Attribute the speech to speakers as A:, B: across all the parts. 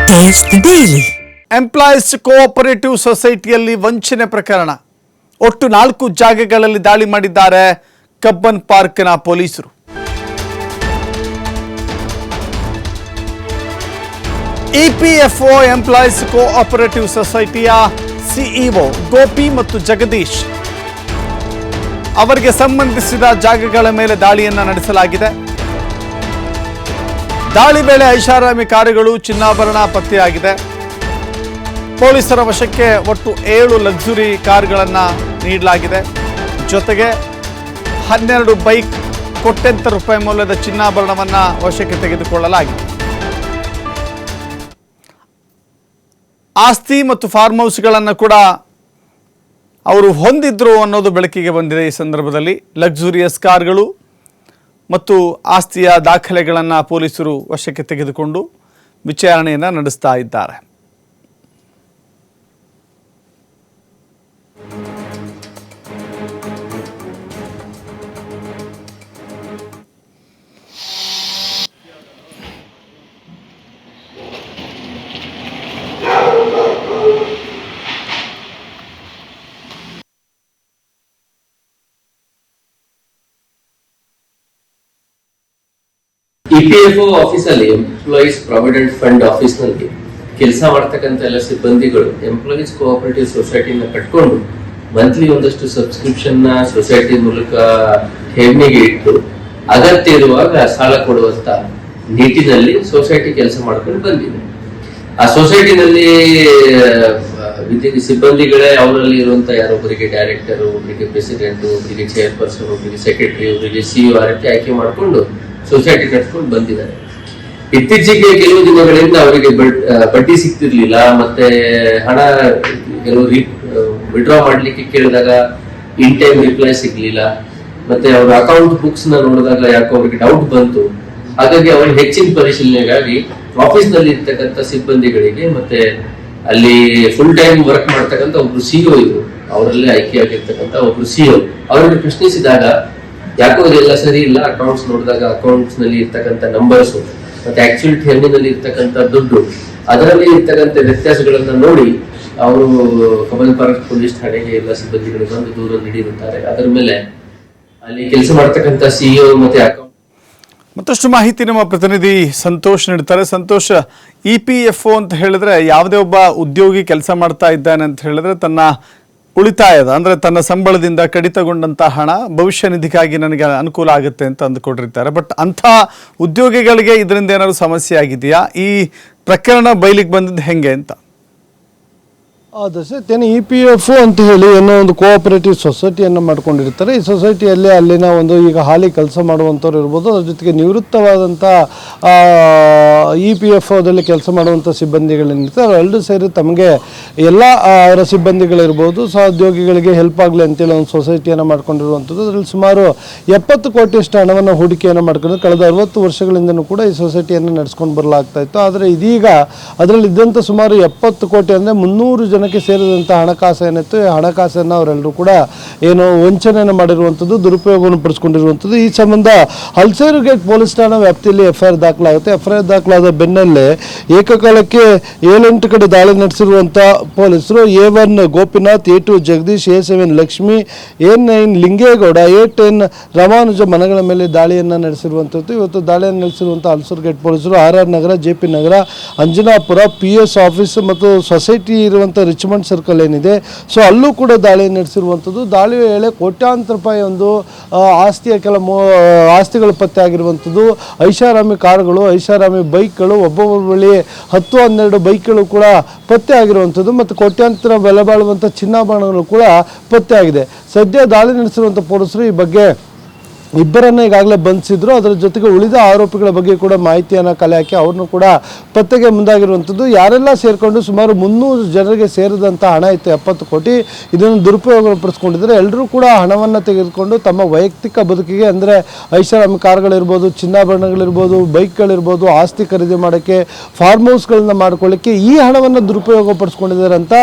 A: Taste the Daily.
B: Employees cooperative ಸೊಸೈಟಿಯಲ್ಲಿ ವಂಚನೆ ಪ್ರಕರಣ. ಒಟ್ಟು 4 ಜಾಗಗಳಲ್ಲಿ ದಾಳಿ ಮಾಡಿದ್ದಾರೆ ಕಬ್ಬನ್ ಪಾರ್ಕ್ನ ಪೊಲೀಸರು. ಇಪಿಎಫ್ಒ ಎಂಪ್ಲಾಯೀಸ್ ಕೋಆಪರೇಟಿವ್ ಸೊಸೈಟಿಯ ಸಿಇಒ ಗೋಪಿ ಮತ್ತು ಜಗದೀಶ್ ಅವರಿಗೆ ಸಂಬಂಧಿಸಿದ ಜಾಗಗಳ ಮೇಲೆ ದಾಳಿಯನ್ನು ನಡೆಸಲಾಗಿದೆ. ದಾಳಿ ವೇಳೆ ಐಷಾರಾಮಿ ಕಾರುಗಳು, ಚಿನ್ನಾಭರಣ ಪತ್ತೆಯಾಗಿದೆ. ಪೊಲೀಸರ ವಶಕ್ಕೆ ಒಟ್ಟು 7 ಲಕ್ಸುರಿ ಕಾರುಗಳನ್ನು ನೀಡಲಾಗಿದೆ. ಜೊತೆಗೆ 12 ಬೈಕ್, ಕೋಟ್ಯಂತರ ರೂಪಾಯಿ ಮೌಲ್ಯದ ಚಿನ್ನಾಭರಣವನ್ನು ವಶಕ್ಕೆ ತೆಗೆದುಕೊಳ್ಳಲಾಗಿದೆ. ಆಸ್ತಿ ಮತ್ತು ಫಾರ್ಮ್ ಹೌಸ್ಗಳನ್ನು ಕೂಡ ಅವರು ಹೊಂದಿದ್ರು ಅನ್ನೋದು ಬೆಳಕಿಗೆ ಬಂದಿದೆ. ಈ ಸಂದರ್ಭದಲ್ಲಿ ಲಕ್ಸುರಿಯಸ್ ಕಾರ್ಗಳು ಮತ್ತು ಆಸ್ತಿಯ ದಾಖಲೆಗಳನ್ನು ಪೊಲೀಸರು ವಶಕ್ಕೆ ತೆಗೆದುಕೊಂಡು ವಿಚಾರಣೆಯನ್ನು ನಡೆಸ್ತಾ ಇದ್ದಾರೆ.
C: ಇಪಿಎಫ್ಒ ಆಫೀಸಲ್ಲಿ ಎಂಪ್ಲಾಯೀಸ್ ಪ್ರಾವಿಡೆಂಟ್ ಫಂಡ್ ಆಫೀಸ್ ನಲ್ಲಿ ಕೆಲಸ ಮಾಡ್ತಕ್ಕಂಥ ಎಲ್ಲ ಸಿಬ್ಬಂದಿಗಳು ಎಂಪ್ಲಾಯೀಸ್ ಕೋಆಪರೇಟಿವ್ ಸೊಸೈಟಿನ ಕಟ್ಕೊಂಡು ಮಂತ್ಲಿ ಒಂದಷ್ಟು ಸಬ್ಸ್ಕ್ರಿಪ್ಷನ್ ನ ಸೊಸೈಟಿ ಮೂಲಕ ಠೇವಣಿಗೆ ಇಟ್ಟು ಅಗತ್ಯ ಇರುವಾಗ ಸಾಲ ಕೊಡುವಂತ ನಿಟ್ಟಿನಲ್ಲಿ ಸೊಸೈಟಿ ಕೆಲಸ ಮಾಡ್ಕೊಂಡು ಬಂದಿದೆ. ಆ ಸೊಸೈಟಿನಲ್ಲಿ ಸಿಬ್ಬಂದಿಗಳೇ ಅವರಲ್ಲಿ ಇರುವಂತ ಯಾರೊಬ್ಬರಿಗೆ ಡೈರೆಕ್ಟರ್, ಒಬ್ಬರಿಗೆ ಪ್ರೆಸಿಡೆಂಟ್, ಒಬ್ಬರಿಗೆ ಚೇರ್ಪರ್ಸನ್, ಒಬ್ಬರಿಗೆ ಸೆಕ್ರೆಟರಿ, ಒಬ್ಬರಿಗೆ ಸಿಇಒ ಆ ರೀತಿ ಆಯ್ಕೆ ಮಾಡಿಕೊಂಡು ಸೊಸೈಟಿ ಕಟ್ಕೊಂಡು ಬಂದಿದ್ದಾರೆ. ಇತ್ತೀಚೆಗೆ ಕೆಲವು ದಿನಗಳಿಂದ ಅವರಿಗೆ ಬಡ್ಡಿ ಸಿಗ್ತಿರ್ಲಿಲ್ಲ, ಮತ್ತೆ ಹಣ ಕೆಲವು ವಿಡ್ರಾ ಮಾಡ್ಲಿಕ್ಕೆ ಕೇಳಿದಾಗ ಇನ್ ಟೈಮ್ ರಿಪ್ಲೈ ಸಿಗ್ಲಿಲ್ಲ, ಮತ್ತೆ ಅವ್ರ ಅಕೌಂಟ್ ಬುಕ್ಸ್ ನ ನೋಡಿದಾಗ ಯಾಕೋ ಅವ್ರಿಗೆ ಡೌಟ್ ಬಂತು. ಹಾಗಾಗಿ ಅವ್ರಿಗೆ ಹೆಚ್ಚಿನ ಪರಿಶೀಲನೆಗಾಗಿ ಆಫೀಸ್ ನಲ್ಲಿ ಇರ್ತಕ್ಕಂಥ ಸಿಬ್ಬಂದಿಗಳಿಗೆ ಮತ್ತೆ ಅಲ್ಲಿ ಫುಲ್ ಟೈಮ್ ವರ್ಕ್ ಮಾಡ್ತಕ್ಕಂಥ ಒಬ್ರು ಸಿಇಒ ಇದ್ರು, ಅವರಲ್ಲೇ ಆಯ್ಕೆಯಾಗಿರ್ತಕ್ಕಂಥ ಒಬ್ರು ಸಿಇಒ ಅವರಿಗೆ ಪ್ರಶ್ನಿಸಿದಾಗ ಯಾಕೋ ಇದೆಲ್ಲ ಸರಿ ಇಲ್ಲ, ಅಕೌಂಟ್ಸ್ ನೋಡಿದಾಗ ಅಕೌಂಟ್ಸ್ ನಲ್ಲಿ ಇರ್ತಕ್ಕಂಥ ನಂಬರ್ಸ್ ಮತ್ತೆ ಆಕ್ಚುಲ್ ಠೇವಣಿನಲ್ಲಿ ಇರ್ತಕ್ಕಂಥ ದುಡ್ಡು ಅದರಲ್ಲಿ ಇರ್ತಕ್ಕಂಥ ವ್ಯತ್ಯಾಸಗಳನ್ನ ನೋಡಿ ಅವರು ಕಬ್ಬನ್ ಪಾರ್ಕ್ ಪೊಲೀಸ್ ಠಾಣೆಗೆ ಎಲ್ಲ ಸಿಬ್ಬಂದಿಗಳು ಬಂದು ದೂರ ನೀಡಿರುತ್ತಾರೆ. ಅದರ ಮೇಲೆ ಅಲ್ಲಿ ಕೆಲಸ ಮಾಡ್ತಕ್ಕಂಥ ಸಿಇಒ ಮತ್ತೆ ಅಕೌಂಟ್
B: ಮತ್ತಷ್ಟು ಮಾಹಿತಿ ನಮ್ಮ ಪ್ರತಿನಿಧಿ ಸಂತೋಷ್ ನೀಡ್ತಾರೆ. ಸಂತೋಷ್, ಇಪಿಎಫ್ಒ ಅಂತ ಹೇಳಿದ್ರೆ ಯಾವುದೇ ಒಬ್ಬ ಉದ್ಯೋಗಿ ಕೆಲಸ ಮಾಡ್ತಾ ಇದ್ದಾನೆ ಅಂತ ಹೇಳಿದ್ರೆ ತನ್ನ ಉಳಿತಾಯದ ಅಂದರೆ ತನ್ನ ಸಂಬಳದಿಂದ ಕಡಿತಗೊಂಡಂಥ ಹಣ ಭವಿಷ್ಯ ನಿಧಿಗಾಗಿ ನನಗೆ ಅನುಕೂಲ ಆಗುತ್ತೆ ಅಂತ ಅಂದುಕೊಂಡಿರ್ತಾರೆ. ಬಟ್ ಅಂಥ ಉದ್ಯೋಗಿಗಳಿಗೆ ಇದರಿಂದ ಏನಾದರೂ ಸಮಸ್ಯೆ ಆಗಿದೆಯಾ? ಈ ಪ್ರಕರಣ ಬಯಲಿಗೆ ಬಂದಿದ್ದು ಹೆಂಗೆ ಅಂತ?
D: ದಶರಥೇನೆ ಇಪಿಎಫ್ಒ ಅಂತ ಹೇಳಿ ಏನೋ ಒಂದು ಕೋಆಪರೇಟಿವ್ ಸೊಸೈಟಿಯನ್ನು ಮಾಡ್ಕೊಂಡಿರ್ತಾರೆ. ಈ ಸೊಸೈಟಿಯಲ್ಲಿ ಅಲ್ಲಿನ ಒಂದು ಈಗ ಹಾಲಿ ಕೆಲಸ ಮಾಡುವಂಥವ್ರು ಇರ್ಬೋದು, ಅದ್ರ ಜೊತೆಗೆ ನಿವೃತ್ತವಾದಂಥ ಇಪಿಎಫ್ಒದಲ್ಲಿ ಕೆಲಸ ಮಾಡುವಂಥ ಸಿಬ್ಬಂದಿಗಳೇನಿರ್ತಾರೆ ಅವರೆಲ್ಲರೂ ಸೇರಿ ತಮಗೆ ಎಲ್ಲ ಅವರ ಸಿಬ್ಬಂದಿಗಳಿರ್ಬೋದು, ಸಹೋದ್ಯೋಗಿಗಳಿಗೆ ಹೆಲ್ಪ್ ಆಗಲಿ ಅಂತೇಳಿ ಒಂದು ಸೊಸೈಟಿಯನ್ನು ಮಾಡ್ಕೊಂಡಿರುವಂಥದ್ದು. ಅದರಲ್ಲಿ ಸುಮಾರು 70 ಕೋಟಿಯಷ್ಟು ಹಣವನ್ನು ಹೂಡಿಕೆಯನ್ನು ಮಾಡ್ಕೊಂಡು ಕಳೆದ 60 ವರ್ಷಗಳಿಂದನೂ ಕೂಡ ಈ ಸೊಸೈಟಿಯನ್ನು ನಡೆಸ್ಕೊಂಡು ಬರಲಾಗ್ತಾ ಇತ್ತು. ಆದರೆ ಇದೀಗ ಅದರಲ್ಲಿ ಇದ್ದಂಥ ಸುಮಾರು 70 ಕೋಟಿ ಅಂದರೆ 300 ಜನಕ್ಕೆ ಸೇರಿದಂಥ ಹಣಕಾಸು ಏನಿತ್ತು, ಈ ಹಣಕಾಸನ್ನು ಅವರೆಲ್ಲರೂ ಕೂಡ ಏನು ವಂಚನೆಯನ್ನು ಮಾಡಿರುವಂಥದ್ದು, ದುರುಪಯೋಗವನ್ನು ಪಡಿಸ್ಕೊಂಡಿರುವಂಥದ್ದು. ಈ ಸಂಬಂಧ ಹಲ್ಸೇರು ಗೇಟ್ ಪೊಲೀಸ್ ಠಾಣಾ ವ್ಯಾಪ್ತಿಯಲ್ಲಿ ಎಫ್ಐಆರ್ ದಾಖಲಾಗುತ್ತೆ. ಎಫ್ಐಆರ್ ದಾಖಲಾದ ಬೆನ್ನಲ್ಲೇ ಏಕಕಾಲಕ್ಕೆ 7-8 ಕಡೆ ದಾಳಿ ನಡೆಸಿರುವಂಥ ಪೊಲೀಸರು A1 Gopinath, A2 Jagadish, A7 Lakshmi, A9 Lingegowda, A10 Ramanuja ಮನೆಗಳ ಮೇಲೆ ದಾಳಿಯನ್ನು ನಡೆಸಿರುವಂಥದ್ದು. ಇವತ್ತು ದಾಳಿಯನ್ನು ನಡೆಸಿರುವಂಥ ಹಲ್ಸೂರು ಗೇಟ್ ಪೊಲೀಸರು RR ನಗರ, JP ನಗರ, ಅಂಜನಾಪುರ, PS ಆಫೀಸ್ ಮತ್ತು ಸೊಸೈಟಿ ಇರುವಂಥ ರಿಚ್ಮಂಡ್ ಸರ್ಕಲ್ ಏನಿದೆ ಸೊ ಅಲ್ಲೂ ಕೂಡ ದಾಳಿ ನಡೆಸಿರುವಂಥದ್ದು. ದಾಳಿ ವೇಳೆ ಕೋಟ್ಯಾಂತರ ರೂಪಾಯಿ ಒಂದು ಆಸ್ತಿಯ ಆಸ್ತಿಗಳು ಪತ್ತೆ ಆಗಿರುವಂಥದ್ದು. ಐಷಾರಾಮಿ ಕಾರುಗಳು, ಐಷಾರಾಮಿ ಬೈಕ್ಗಳು, ಒಬ್ಬೊಬ್ಬರ ಬಳಿ 10-12 ಬೈಕ್ಗಳು ಕೂಡ ಪತ್ತೆ ಆಗಿರುವಂಥದ್ದು ಮತ್ತು ಕೋಟ್ಯಾಂತರ ಬೆಲೆ ಬಾಳುವಂಥ ಚಿನ್ನಾಭರಣಗಳು ಕೂಡ ಪತ್ತೆ ಆಗಿದೆ. ಸದ್ಯ ದಾಳಿ ನಡೆಸಿರುವಂಥ ಪೊಲೀಸರು ಈ ಬಗ್ಗೆ ಇಬ್ಬರನ್ನು ಈಗಾಗಲೇ ಬಂಧಿಸಿದ್ರು. ಅದರ ಜೊತೆಗೆ ಉಳಿದ ಆರೋಪಿಗಳ ಬಗ್ಗೆ ಕೂಡ ಮಾಹಿತಿಯನ್ನು ಕಲೆ ಹಾಕಿ ಅವ್ರನ್ನೂ ಕೂಡ ಪತ್ತೆಗೆ ಮುಂದಾಗಿರುವಂಥದ್ದು. ಯಾರೆಲ್ಲ ಸೇರಿಕೊಂಡು ಸುಮಾರು 300 ಜನರಿಗೆ ಸೇರಿದಂಥ ಹಣ ಇತ್ತು, 70 ಕೋಟಿ. ಇದನ್ನು ದುರುಪಯೋಗಪಡಿಸ್ಕೊಂಡಿದ್ದಾರೆ. ಎಲ್ಲರೂ ಕೂಡ ಹಣವನ್ನು ತೆಗೆದುಕೊಂಡು ತಮ್ಮ ವೈಯಕ್ತಿಕ ಬದುಕಿಗೆ ಅಂದರೆ ಐಷಾರಾಮಿ ಕಾರುಗಳಿರ್ಬೋದು, ಚಿನ್ನಾಭರಣಗಳಿರ್ಬೋದು, ಬೈಕ್ಗಳಿರ್ಬೋದು, ಆಸ್ತಿ ಖರೀದಿ ಮಾಡೋಕ್ಕೆ, ಫಾರ್ಮ್ ಹೌಸ್ಗಳನ್ನ ಮಾಡ್ಕೊಳ್ಳಿಕ್ಕೆ ಈ ಹಣವನ್ನು ದುರುಪಯೋಗಪಡಿಸ್ಕೊಂಡಿದ್ದಾರೆ ಅಂತ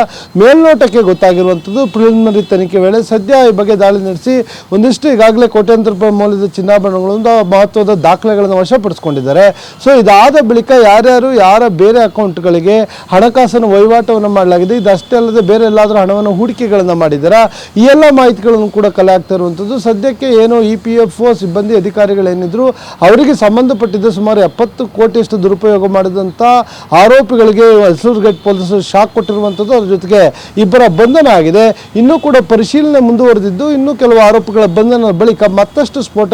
D: ಮೇಲ್ನೋಟಕ್ಕೆ ಗೊತ್ತಾಗಿರುವಂಥದ್ದು ಪ್ರಿಲಿಮಿನರಿ ತನಿಖೆ ವೇಳೆ. ಸದ್ಯ ಈ ಬಗ್ಗೆ ದಾಳಿ ನಡೆಸಿ ಒಂದಿಷ್ಟು ಈಗಾಗಲೇ ಕೋಟ್ಯಾಂತರ ರೂಪಾಯಿ ಮೌಲ್ಯದ ಚಿನ್ನಾಭರಣಗಳನ್ನು ಮಹತ್ವದ ದಾಖಲೆಗಳನ್ನು ವಶಪಡಿಸಿಕೊಂಡಿದ್ದಾರೆ. ಸೊ ಇದಾದ ಬಳಿಕ ಯಾರ್ಯಾರು ಯಾರ ಬೇರೆ ಅಕೌಂಟ್ಗಳಿಗೆ ಹಣಕಾಸಿನ ವಹಿವಾಟವನ್ನು ಮಾಡಲಾಗಿದೆ, ಇದಷ್ಟೇ ಅಲ್ಲದೆ ಬೇರೆ ಎಲ್ಲಾದರೂ ಹಣವನ್ನು ಹೂಡಿಕೆಗಳನ್ನು ಮಾಡಿದ್ದಾರೆ, ಈ ಎಲ್ಲ ಮಾಹಿತಿಗಳನ್ನು ಕೂಡ ಕಲೆ ಆಗ್ತಾ ಇರುವಂಥದ್ದು. ಸದ್ಯಕ್ಕೆ ಏನು EPFO ಸಿಬ್ಬಂದಿ ಅಧಿಕಾರಿಗಳೇನಿದ್ರು ಅವರಿಗೆ ಸಂಬಂಧಪಟ್ಟಿದ್ದ ಸುಮಾರು 70 ಕೋಟಿಯಷ್ಟು ದುರುಪಯೋಗ ಮಾಡಿದಂಥ ಆರೋಪಿಗಳಿಗೆ ಹೊಸೂರುಘಾಟ್ ಪೊಲೀಸರು ಶಾಕ್ ಕೊಟ್ಟಿರುವಂಥದ್ದು. ಅದರ ಜೊತೆಗೆ ಇಬ್ಬರ ಬಂಧನ ಆಗಿದೆ. ಇನ್ನೂ ಕೂಡ ಪರಿಶೀಲನೆ ಮುಂದುವರೆದಿದ್ದು ಇನ್ನೂ ಕೆಲವು ಆರೋಪಿಗಳ ಬಂಧನದ ಬಳಿಕ ಮತ್ತಷ್ಟು ಸ್ಫೋಟಕ